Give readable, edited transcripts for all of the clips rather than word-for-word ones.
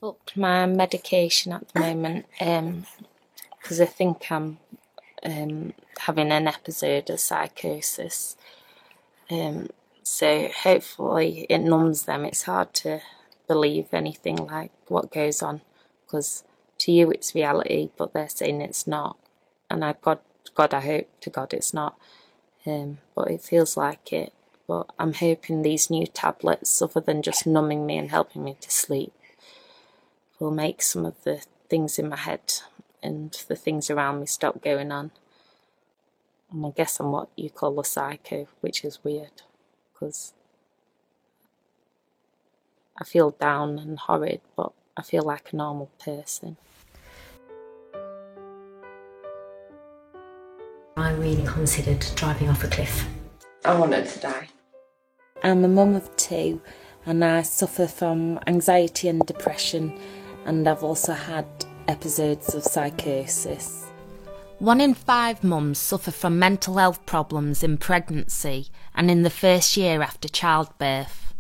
booked my medication at the moment because I think I'm having an episode of psychosis. So hopefully it numbs them. It's hard to believe anything like what goes on because to you it's reality, but they're saying it's not. And I hope to God it's not. But it feels like it. But I'm hoping these new tablets, other than just numbing me and helping me to sleep, will make some of the things in my head and the things around me stop going on. And I guess I'm what you call a psycho, which is weird, because I feel down and horrid, but I feel like a normal person. I really considered driving off a cliff. I wanted to die. I'm a mum of 2 and I suffer from anxiety and depression, and I've also had episodes of psychosis. 1 in 5 mums suffer from mental health problems in pregnancy and in the first year after childbirth.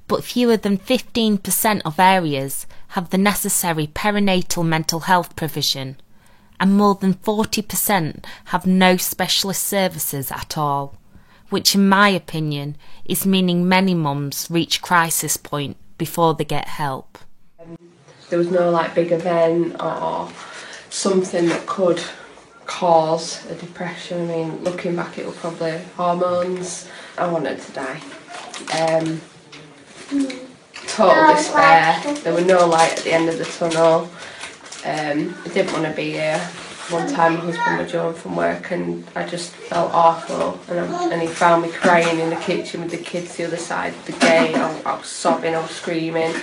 But fewer than 15% of areas have the necessary perinatal mental health provision, and more than 40% have no specialist services at all, which in my opinion is meaning many mums reach crisis point before they get help. There was no big event or something that could cause a depression. I mean, looking back, it was probably hormones. I wanted to die. Total despair. There was no light at the end of the tunnel. I didn't want to be here. One time my husband was home from work and I just felt awful, and he found me crying in the kitchen with the kids the other side of the gate. I was sobbing, I was screaming,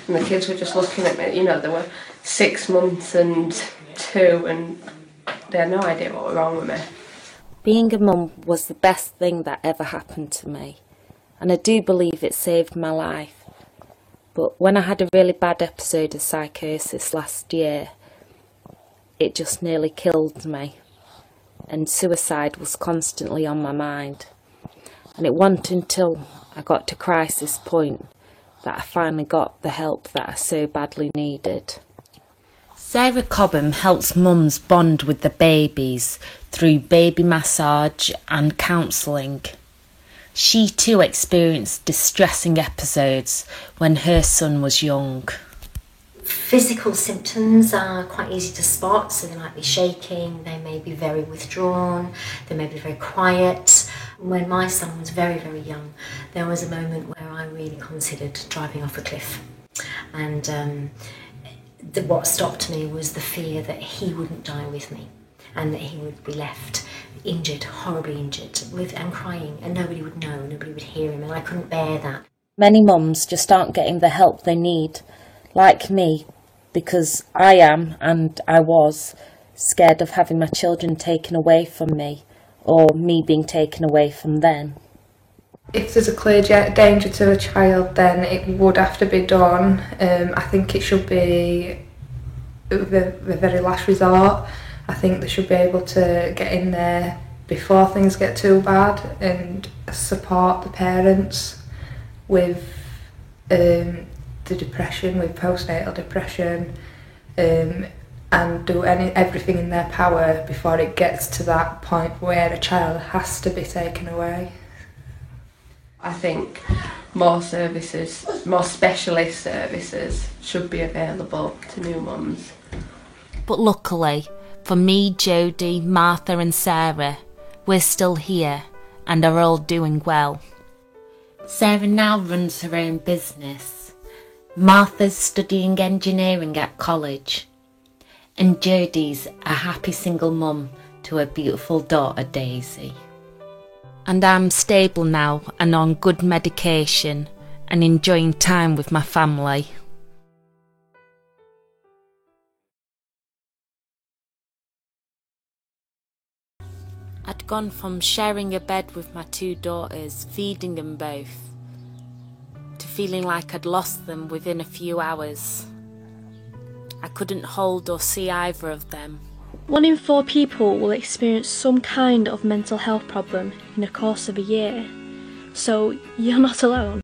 and the kids were just looking at me. You know, they were 6 months and 2 and they had no idea what was wrong with me. Being a mum was the best thing that ever happened to me, and I do believe it saved my life. But when I had a really bad episode of psychosis last year, it just nearly killed me, and suicide was constantly on my mind. And it wasn't until I got to crisis point that I finally got the help that I so badly needed. Sarah Cobham helps mums bond with the babies through baby massage and counselling. She too experienced distressing episodes when her son was young. Physical symptoms are quite easy to spot, so they might be shaking, they may be very withdrawn, they may be very quiet. When my son was very, very young, there was a moment where I really considered driving off a cliff. And what stopped me was the fear that he wouldn't die with me and that he would be left injured, horribly injured, and crying, and nobody would know, nobody would hear him, and I couldn't bear that. Many mums just aren't getting the help they need, like me, because I am, and I was, scared of having my children taken away from me, or me being taken away from them. If there's a clear danger to a child, then it would have to be done. I think it should be the very last resort. I think they should be able to get in there before things get too bad and support the parents with the depression, with postnatal depression, and do everything in their power before it gets to that point where a child has to be taken away. I think more services, more specialist services should be available to new mums. But luckily, for me, Jodie, Martha and Sarah, we're still here and are all doing well. Sarah now runs her own business. Martha's studying engineering at college. And Jodie's a happy single mum to her beautiful daughter Daisy. And I'm stable now and on good medication and enjoying time with my family. I'd gone from sharing a bed with my 2 daughters, feeding them both, to feeling like I'd lost them within a few hours. I couldn't hold or see either of them. 1 in 4 people will experience some kind of mental health problem in the course of a year, so you're not alone.